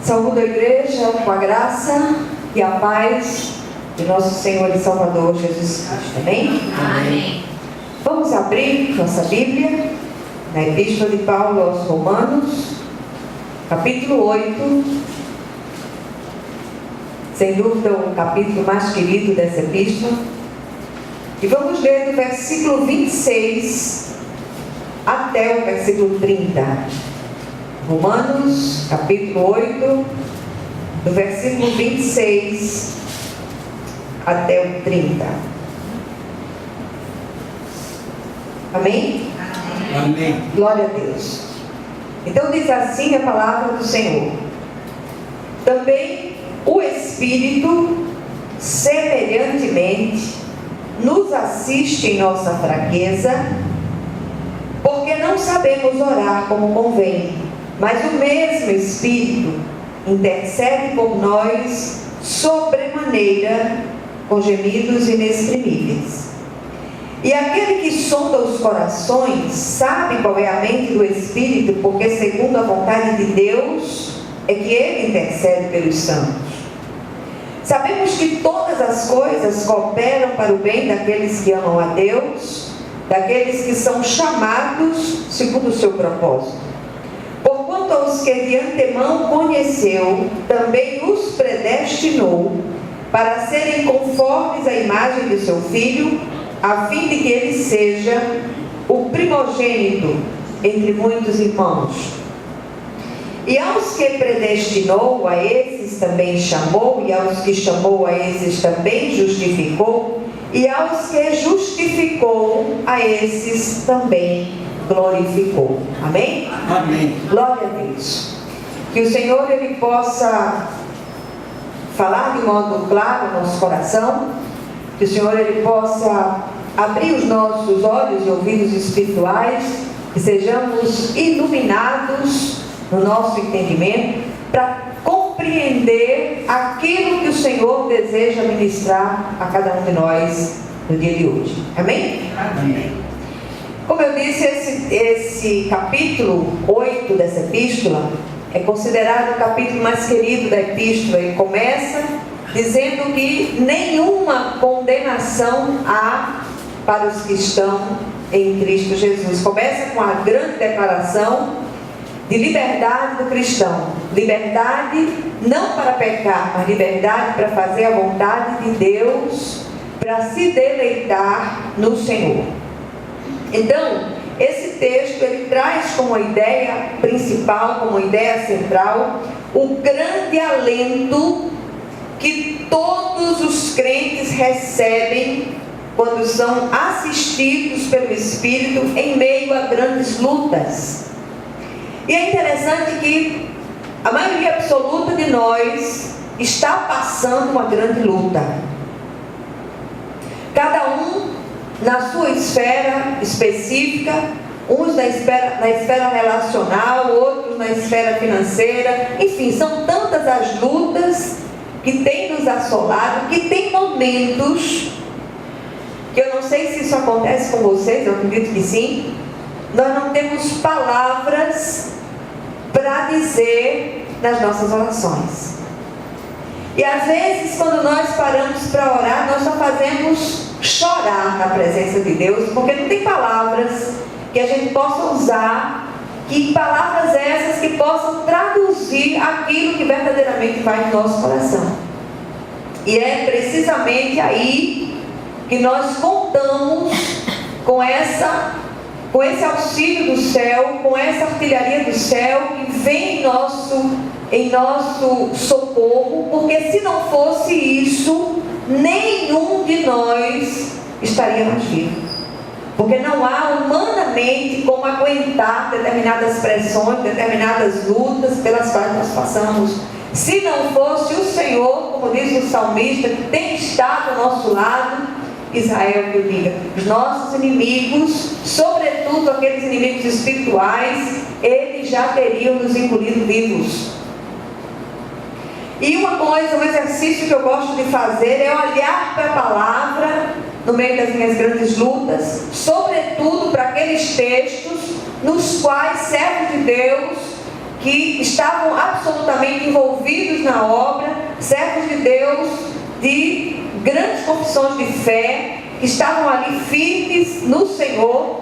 Saúdo a igreja com a graça e a paz de nosso Senhor e Salvador Jesus Cristo. Amém? Amém. Vamos abrir nossa Bíblia na Epístola de Paulo aos Romanos, capítulo 8. Sem dúvida o capítulo mais querido dessa epístola. E vamos ler do versículo 26 até o versículo 30. Romanos, capítulo 8, do versículo 26 até o 30. Amém? Amém. Glória a Deus. Então diz assim a palavra do Senhor: também o Espírito, semelhantemente, nos assiste em nossa fraqueza, porque não sabemos orar como convém. Mas o mesmo Espírito intercede por nós sobremaneira com gemidos inexprimíveis. E aquele que sonda os corações sabe qual é a mente do Espírito, porque segundo a vontade de Deus é que Ele intercede pelos santos. Sabemos que todas as coisas cooperam para o bem daqueles que amam a Deus, daqueles que são chamados segundo o seu propósito. Porquanto aos que de antemão conheceu, também os predestinou para serem conformes à imagem de seu Filho, a fim de que ele seja o primogênito entre muitos irmãos. E aos que predestinou, a esses também chamou, e aos que chamou, a esses também justificou, e aos que justificou, a esses também glorificou. Amém? Amém. Glória a Deus. Que o Senhor Ele possa falar de modo claro no nosso coração, que o Senhor Ele possa abrir os nossos olhos e ouvidos espirituais, que sejamos iluminados no nosso entendimento para compreender aquilo que o Senhor deseja ministrar a cada um de nós no dia de hoje. Amém? Amém. Como eu disse, esse capítulo 8 dessa epístola é considerado o capítulo mais querido da epístola. Ele começa dizendo que nenhuma condenação há para os que estão em Cristo Jesus. Começa com a grande declaração de liberdade do cristão. Liberdade não para pecar, mas liberdade para fazer a vontade de Deus, para se deleitar no Senhor. Então, esse texto ele traz como ideia principal, como ideia central, o grande alento que todos os crentes recebem quando são assistidos pelo Espírito em meio a grandes lutas. E é interessante que a maioria absoluta de nós está passando uma grande luta. Cada um na sua esfera específica, uns na esfera relacional, outros na esfera financeira. Enfim, são tantas as lutas que têm nos assolado, que tem momentos que eu não sei se isso acontece com vocês, eu acredito que sim. Nós não temos palavras para dizer nas nossas orações. E às vezes, quando nós paramos para orar, nós só fazemos chorar na presença de Deus, porque não tem palavras que a gente possa usar, que palavras essas que possam traduzir aquilo que verdadeiramente vai no nosso coração. E é precisamente aí que nós contamos com esse auxílio do céu, com essa artilharia do céu que vem em nosso socorro, porque se não fosse isso, nenhum de nós estaríamos vivos. Porque não há humanamente como aguentar determinadas pressões, determinadas lutas pelas quais nós passamos. Se não fosse o Senhor, como diz o salmista, que tem estado ao nosso lado, Israel que eu diga, os nossos inimigos, sobretudo aqueles inimigos espirituais, eles já teriam nos engolido vivos. E uma coisa, um exercício que eu gosto de fazer é olhar para a palavra no meio das minhas grandes lutas, sobretudo para aqueles textos nos quais servos de Deus que estavam absolutamente envolvidos na obra, servos de Deus de grandes confissões de fé, que estavam ali firmes no Senhor.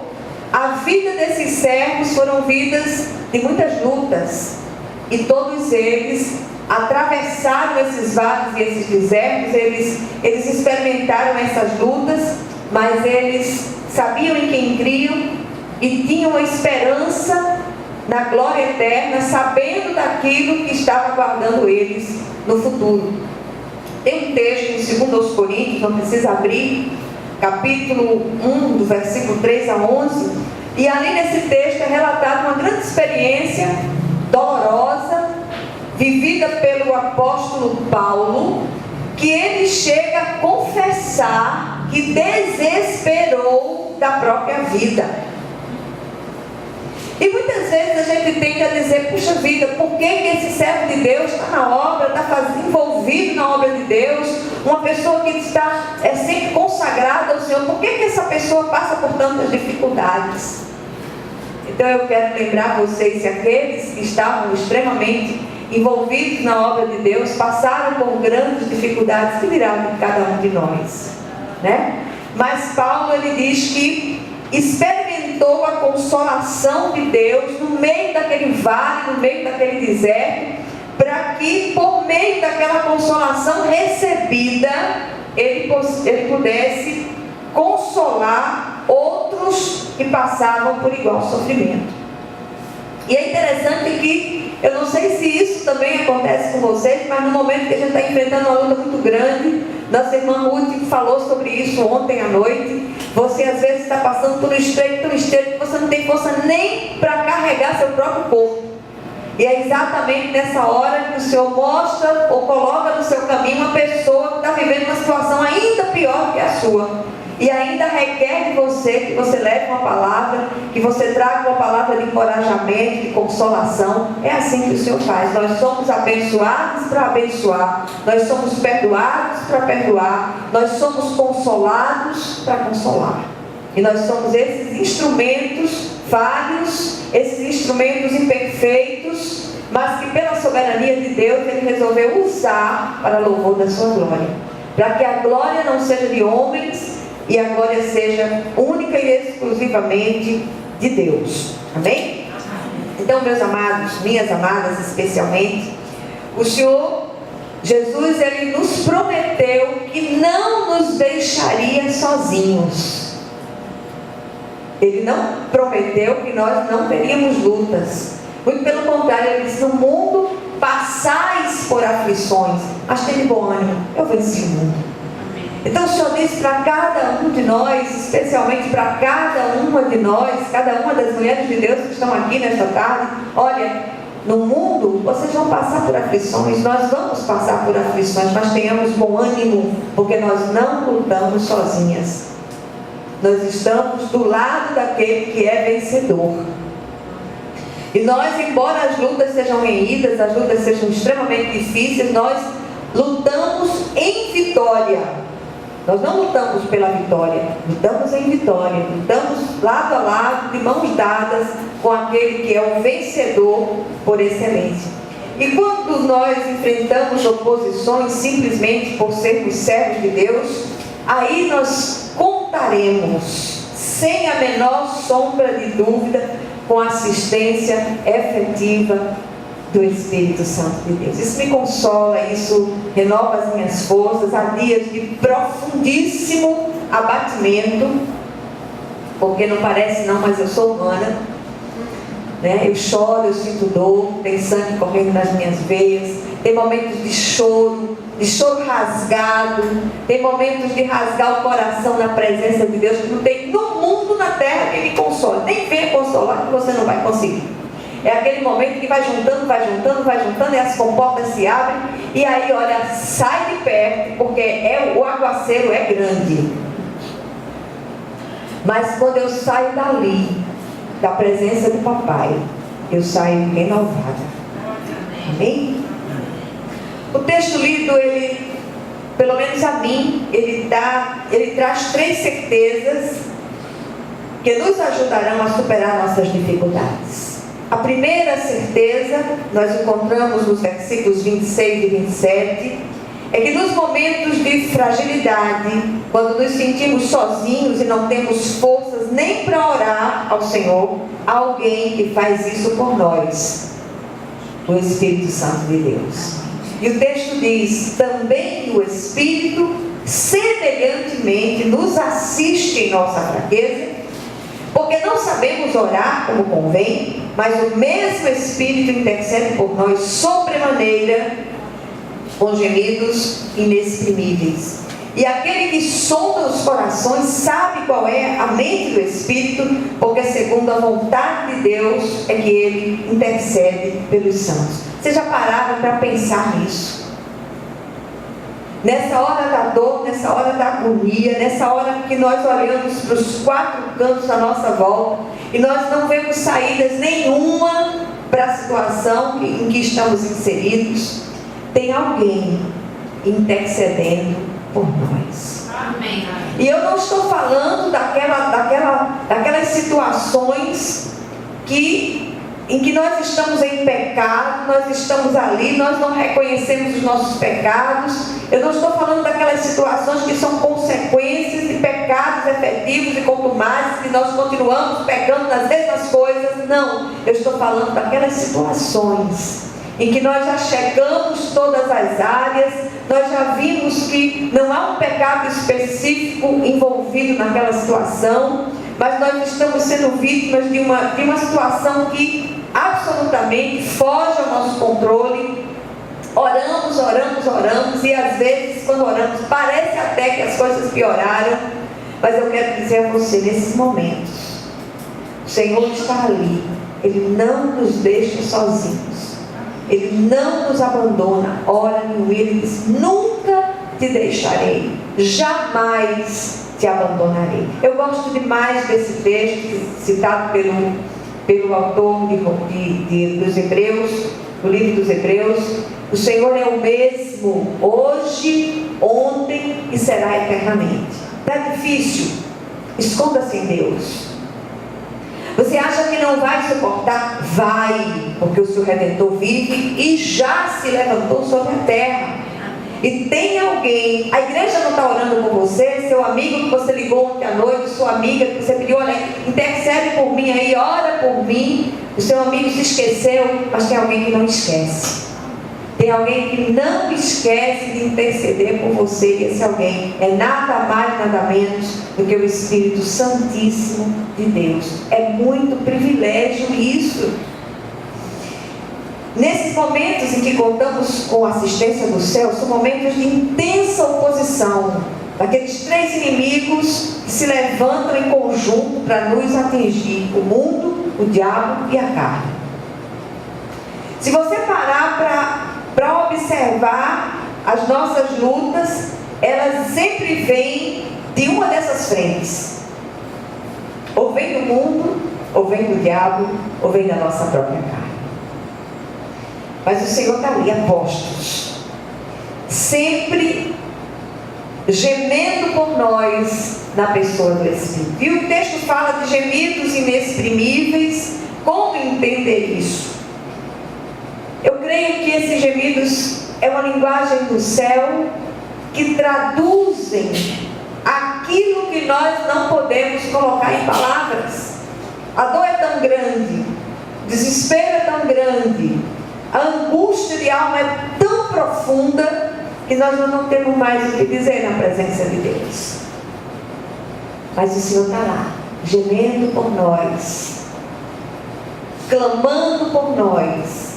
A vida desses servos foram vidas de muitas lutas, e todos eles atravessaram esses vales e esses desertos, eles experimentaram essas lutas, mas eles sabiam em quem criam e tinham uma esperança na glória eterna, sabendo daquilo que estava aguardando eles no futuro. Tem um texto em 2 Coríntios, não precisa abrir, capítulo 1, do versículo 3 a 11, e ali nesse texto é relatada uma grande experiência dolorosa, vivida pelo apóstolo Paulo, que ele chega a confessar que desesperou da própria vida. E muitas vezes a gente tende a dizer, puxa vida, por que esse servo de Deus está na obra, está envolvido na obra de Deus, uma pessoa que está sempre consagrada ao Senhor, por que essa pessoa passa por tantas dificuldades? Então eu quero lembrar vocês que aqueles que estavam extremamente envolvidos na obra de Deus passaram por grandes dificuldades, que dirá de cada um de nós, né? Mas Paulo, ele diz que experimentou a consolação de Deus no meio daquele vale, no meio daquele deserto, para que por meio daquela consolação recebida ele pudesse consolar outros que passavam por igual sofrimento. E é interessante que, eu não sei se isso também acontece com vocês, mas no momento que a gente está enfrentando uma luta muito grande, nossa irmã Ruth falou sobre isso ontem à noite, você às vezes está passando por um estreito tão estreito que você não tem força nem para carregar seu próprio corpo. E é exatamente nessa hora que o Senhor mostra ou coloca no seu caminho uma pessoa que está vivendo uma situação ainda pior que a sua. E ainda requer de você que você leve uma palavra, que você traga uma palavra de encorajamento, de consolação. É assim que o Senhor faz. Nós somos abençoados para abençoar, nós somos perdoados para perdoar, nós somos consolados para consolar. E nós somos esses instrumentos falhos, esses instrumentos imperfeitos, mas que pela soberania de Deus Ele resolveu usar para louvor da sua glória, para que a glória não seja de homens e a glória seja única e exclusivamente de Deus. Amém? Então, meus amados, minhas amadas especialmente, o Senhor Jesus, Ele nos prometeu que não nos deixaria sozinhos. Ele não prometeu que nós não teríamos lutas. Muito pelo contrário, Ele disse, no mundo passais por aflições, mas tem de bom ânimo, eu venci o mundo. Então o Senhor disse para cada um de nós, especialmente para cada uma de nós, cada uma das mulheres de Deus que estão aqui nesta tarde, olha, no mundo vocês vão passar por aflições, nós vamos passar por aflições, mas tenhamos bom ânimo, porque nós não lutamos sozinhas. Nós estamos do lado daquele que é vencedor. E nós, embora as lutas sejam renhidas, as lutas sejam extremamente difíceis, nós lutamos em vitória. Nós não lutamos pela vitória, lutamos em vitória, lutamos lado a lado, de mãos dadas com aquele que é o vencedor por excelência. E quando nós enfrentamos oposições simplesmente por sermos servos de Deus, aí nós contaremos, sem a menor sombra de dúvida, com a assistência efetiva do Espírito Santo de Deus. Isso me consola, isso renova as minhas forças. Há dias de profundíssimo abatimento, porque não parece não, mas eu sou humana, né? Eu choro, eu sinto dor, tem sangue correndo nas minhas veias, tem momentos de choro rasgado, tem momentos de rasgar o coração na presença de Deus, que não tem no mundo, na terra, que me console. Nem venha consolar, que você não vai conseguir. É aquele momento que vai juntando, e as comportas se abrem, e aí, olha, sai de perto, porque o aguaceiro é grande. Mas quando eu saio dali, da presença do papai, eu saio renovada. Amém? O texto lido, ele, pelo menos a mim, ele traz 3 certezas que nos ajudarão a superar nossas dificuldades. A primeira certeza, nós encontramos nos versículos 26 e 27, é que nos momentos de fragilidade, quando nos sentimos sozinhos e não temos forças nem para orar ao Senhor, há alguém que faz isso por nós, o Espírito Santo de Deus. E o texto diz: também o Espírito semelhantemente nos assiste em nossa fraqueza, porque não sabemos orar como convém, mas o mesmo Espírito intercede por nós sobremaneira, com gemidos inexprimíveis. E aquele que sonda os corações sabe qual é a mente do Espírito, porque segundo a vontade de Deus é que Ele intercede pelos santos. Vocês já pararam para pensar nisso? Nessa hora da dor, nessa hora da agonia, nessa hora que nós olhamos para os quatro cantos da nossa volta e nós não vemos saídas nenhuma para a situação em que estamos inseridos, tem alguém intercedendo por nós. Amém. E eu não estou falando daquelas situações em que nós estamos em pecado, nós estamos ali, nós não reconhecemos os nossos pecados. Eu não estou falando daquelas situações que são consequências de pecados efetivos e contumazes, que nós continuamos pecando nas mesmas coisas. Não, eu estou falando daquelas situações em que nós já chegamos todas as áreas, nós já vimos que não há um pecado específico envolvido naquela situação, mas nós estamos sendo vítimas de uma situação que absolutamente foge ao nosso controle. Oramos, e às vezes quando oramos parece até que as coisas pioraram, mas eu quero dizer a você, nesses momentos, o Senhor está ali, Ele não nos deixa sozinhos, Ele não nos abandona. Hora nenhuma, Ele diz: nunca te deixarei, jamais te abandonarei. Eu gosto demais desse texto citado pelo autor dos Hebreus, do livro dos Hebreus. O Senhor é o mesmo hoje, ontem e será eternamente. Está difícil? Esconda-se em Deus. Você acha que não vai suportar? Vai, porque o seu Redentor vive e já se levantou sobre a terra. E tem alguém, a igreja não está orando por você, seu amigo que você ligou ontem à noite, sua amiga que você pediu: olha, intercede por mim aí, ora por mim. O seu amigo se esqueceu, mas tem alguém que não esquece. Tem alguém que não esquece de interceder por você, e esse alguém é nada mais, nada menos do que o Espírito Santíssimo de Deus. É muito privilégio isso. Nesses momentos em que contamos com a assistência do céu, são momentos de intensa oposição daqueles três inimigos que se levantam em conjunto para nos atingir: o mundo, o diabo e a carne. Se você parar para observar as nossas lutas, elas sempre vêm de uma dessas frentes. Ou vem do mundo, ou vem do diabo, ou vem da nossa própria carne. Mas o Senhor está ali a postos, sempre gemendo por nós na pessoa do Espírito. E o texto fala de gemidos inexprimíveis. Como entender isso? Eu creio que esses gemidos é uma linguagem do céu que traduzem aquilo que nós não podemos colocar em palavras. A dor é tão grande, o desespero é tão grande, a angústia de alma é tão profunda que nós não temos mais o que dizer na presença de Deus. Mas o Senhor está lá, gemendo por nós, clamando por nós.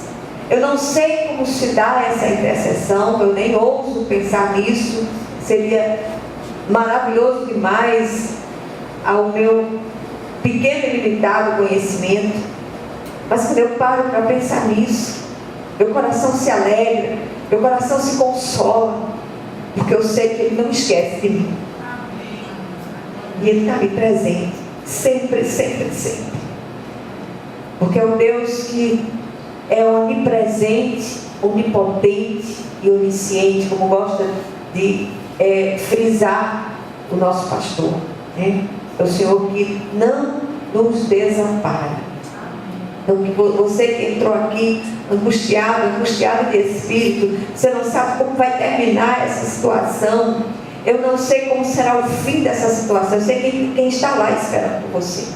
Eu não sei como se dá essa intercessão, eu nem ouso pensar nisso, seria maravilhoso demais ao meu pequeno e limitado conhecimento. Mas quando eu paro para pensar nisso, meu coração se alegra, meu coração se consola, porque eu sei que Ele não esquece de mim. E Ele está ali presente, sempre, sempre, sempre. Porque é um Deus que é onipresente, onipotente e onisciente, como gosta de frisar o nosso pastor, né? É o Senhor que não nos desampara. Então, você que entrou aqui angustiado de espírito, você não sabe como vai terminar essa situação. Eu não sei como será o fim dessa situação. Eu sei que quem está lá esperando por você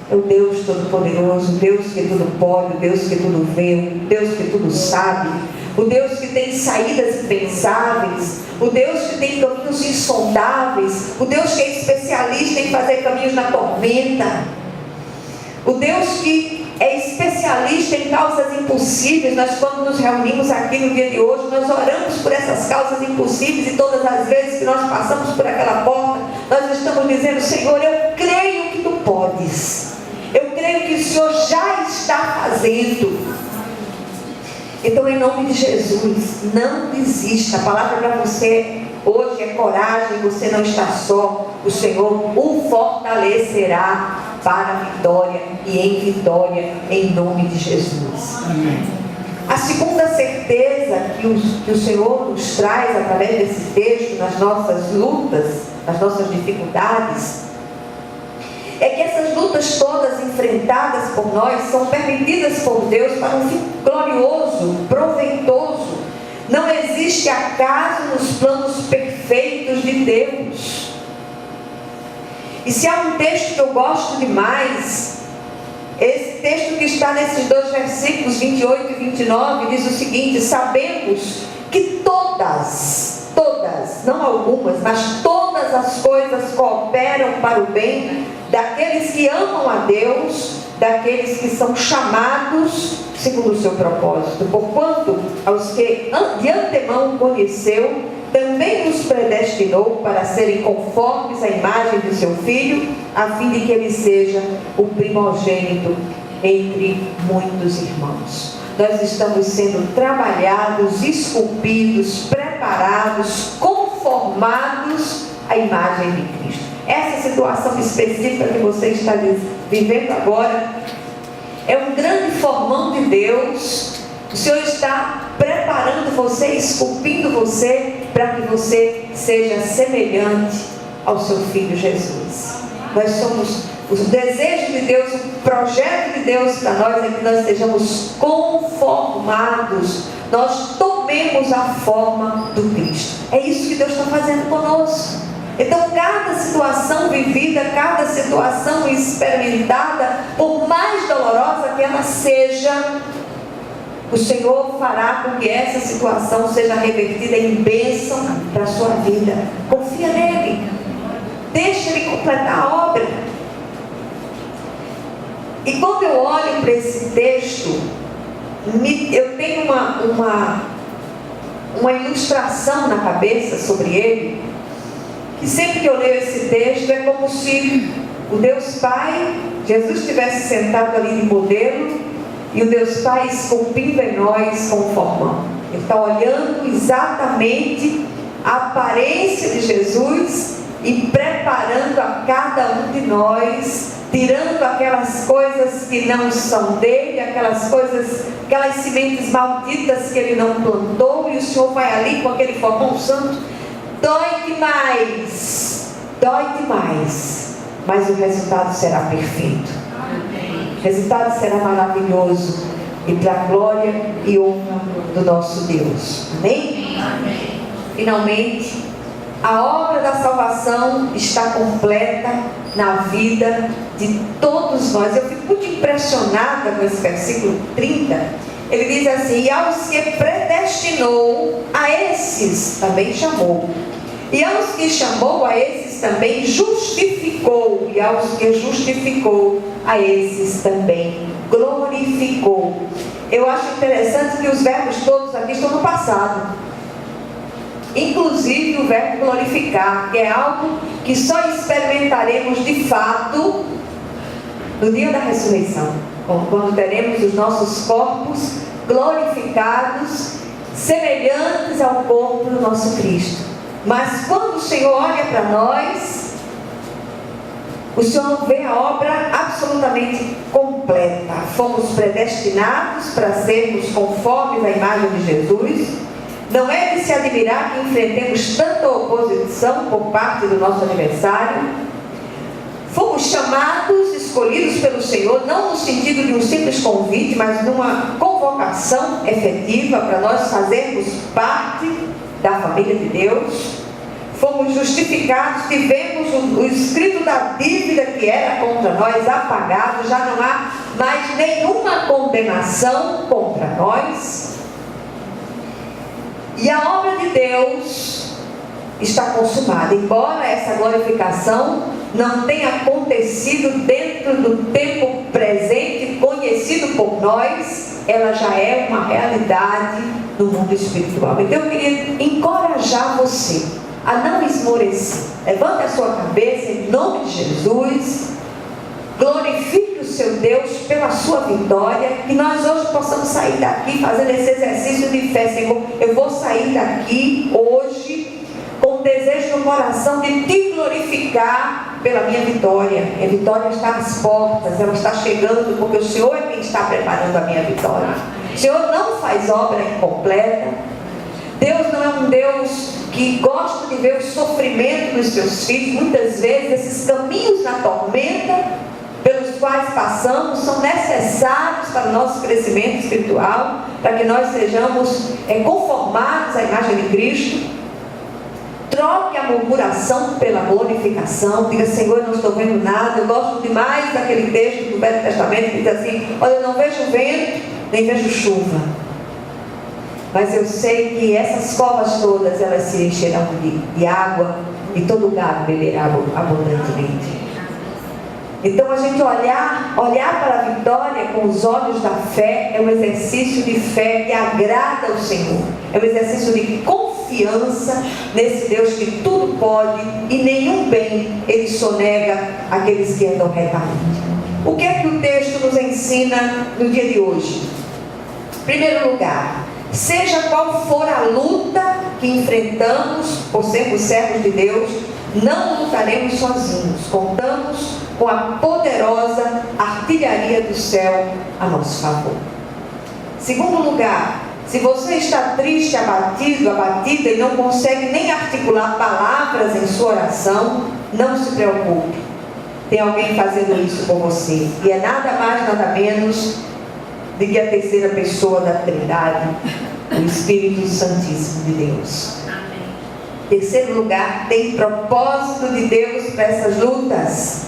é o Deus Todo-Poderoso, o Deus que tudo pode, o Deus que tudo vê, o Deus que tudo sabe, o Deus que tem saídas impensáveis, o Deus que tem caminhos insondáveis, o Deus que é especialista em fazer caminhos na tormenta, o Deus que é especialista em causas impossíveis. Nós, quando nos reunimos aqui no dia de hoje, nós oramos por essas causas impossíveis, e todas as vezes que nós passamos por aquela porta, nós estamos dizendo: Senhor, eu creio que Tu podes, eu creio que o Senhor já está fazendo. Então, em nome de Jesus, não desista. A palavra para você hoje é coragem. Você não está só. O Senhor o fortalecerá para a vitória e em vitória, em nome de Jesus. Amém. A segunda certeza que o Senhor nos traz através desse texto, nas nossas lutas, nas nossas dificuldades, é que essas lutas todas enfrentadas por nós são permitidas por Deus para um fim glorioso, proveitoso. Não existe acaso nos planos perfeitos de Deus. E se há um texto que eu gosto demais, esse texto que está nesses dois versículos 28 e 29, diz o seguinte: sabemos que todas, não algumas, mas todas as coisas cooperam para o bem daqueles que amam a Deus, daqueles que são chamados segundo o seu propósito. Porquanto aos que de antemão conheceu, também os predestinou para serem conformes à imagem de seu Filho, a fim de que ele seja o primogênito entre muitos irmãos. Nós estamos sendo trabalhados, esculpidos, preparados, conformados à imagem de Cristo. Essa situação específica que você está vivendo agora é um grande formão de Deus. O Senhor está preparando você, esculpindo você, para que você seja semelhante ao seu Filho Jesus. Nós somos, o desejo de Deus, o projeto de Deus para nós é que nós sejamos conformados, nós tomemos a forma do Cristo. É isso que Deus está fazendo conosco. Então, cada situação vivida, cada situação experimentada, por mais dolorosa que ela seja, o Senhor fará com que essa situação seja revertida em bênção para a sua vida. Confia nele. Deixa ele completar a obra. E quando eu olho para esse texto, eu tenho uma ilustração na cabeça sobre ele, que sempre que eu leio esse texto é como se o Deus Pai, Jesus estivesse sentado ali de modelo, e o Deus Pai esculpindo em nós conformando. Ele está olhando exatamente a aparência de Jesus e preparando a cada um de nós, tirando aquelas coisas que não são dele, aquelas sementes malditas que ele não plantou, e o Senhor vai ali com aquele fogão santo. Dói demais, mas o resultado será perfeito. O resultado será maravilhoso e para a glória e honra do nosso Deus. Amém? Amém. Finalmente, a obra da salvação está completa na vida de todos nós. Eu fico muito impressionada com esse versículo 30. Ele diz assim: e aos que predestinou, a esses também chamou. E aos que chamou, a esses também justificou. E aos que justificou, a esses também glorificou. Eu acho interessante que os verbos todos aqui estão no passado. Inclusive o verbo glorificar, que é algo que só experimentaremos de fato no dia da ressurreição, quando teremos os nossos corpos glorificados, semelhantes ao corpo do nosso Cristo. Mas quando o Senhor olha para nós, o Senhor vê a obra absolutamente completa. Fomos predestinados para sermos conformes à imagem de Jesus. Não é de se admirar que enfrentemos tanta oposição por parte do nosso adversário. Fomos chamados, escolhidos pelo Senhor, não no sentido de um simples convite, mas numa convocação efetiva para nós fazermos parte da família de Deus. Fomos justificados, tivemos o escrito da dívida que era contra nós apagado, já não há mais nenhuma condenação contra nós. E a obra de Deus está consumada, embora essa glorificação não tenha acontecido dentro do tempo presente, conhecido por nós, ela já é uma realidade no mundo espiritual. Então eu queria encorajar você a não esmorecer. Levante a sua cabeça em nome de Jesus, glorifique o seu Deus pela sua vitória, que nós hoje possamos sair daqui fazendo esse exercício de fé. Senhor, eu vou sair daqui hoje com o desejo no coração de te glorificar pela minha vitória. Minha vitória está às portas, ela está chegando, porque o Senhor é quem está preparando a minha vitória. O Senhor não faz obra incompleta. Deus não é um Deus que gosta de ver o sofrimento dos seus filhos. Muitas vezes esses caminhos na tormenta pelos quais passamos são necessários para o nosso crescimento espiritual, para que nós sejamos conformados à imagem de Cristo. Troque a murmuração pela glorificação. Diga: Senhor, eu não estou vendo nada. Eu gosto demais daquele texto do Velho Testamento que diz assim: olha, eu não vejo vento, nem vejo chuva, mas eu sei que essas covas todas, elas se encherão de água, e todo gado beberá abundantemente. Então a gente olhar para a vitória com os olhos da fé é um exercício de fé que agrada ao Senhor. É um exercício de confiança nesse Deus que tudo pode e nenhum bem Ele sonega àqueles que andam retamente. O que é que o texto nos ensina no dia de hoje? Em primeiro lugar, seja qual for a luta que enfrentamos por sermos servos de Deus, não lutaremos sozinhos. Contamos com a poderosa artilharia do céu a nosso favor. Segundo lugar, se você está triste, abatido, abatida e não consegue nem articular palavras em sua oração, não se preocupe. Tem alguém fazendo isso por você. E é nada mais, nada menos do que a terceira pessoa da Trindade, o Espírito Santíssimo de Deus. Terceiro lugar, tem propósito de Deus para essas lutas.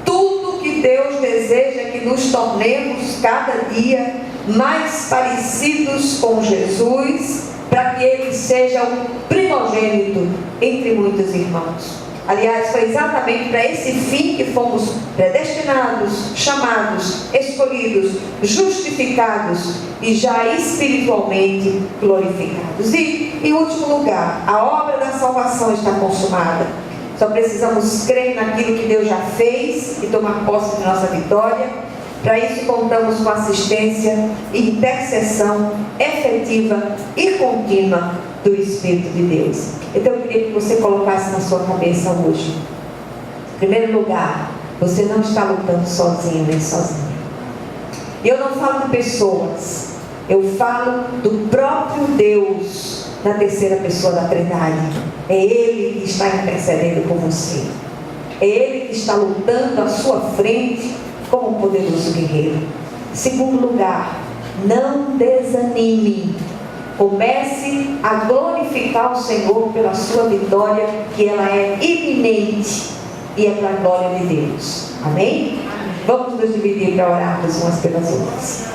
Tudo que Deus deseja é que nos tornemos cada dia mais parecidos com Jesus, para que Ele seja o primogênito entre muitos irmãos. Aliás, foi exatamente para esse fim que fomos predestinados, chamados, escolhidos, justificados e já espiritualmente glorificados. E, em último lugar, a obra da salvação está consumada. Só precisamos crer naquilo que Deus já fez e tomar posse de nossa vitória. Para isso contamos com assistência e intercessão efetiva e contínua do Espírito de Deus. Então eu queria que você colocasse na sua cabeça hoje: em primeiro lugar, você não está lutando sozinho nem sozinha. E eu não falo de pessoas, eu falo do próprio Deus na terceira pessoa da Trindade. É Ele que está intercedendo por você. É Ele que está lutando à sua frente como um poderoso guerreiro. Segundo lugar, não desanime. Comece a glorificar o Senhor pela sua vitória, que ela é iminente e é para a glória de Deus. Amém? Vamos nos dividir para orarmos umas pelas outras.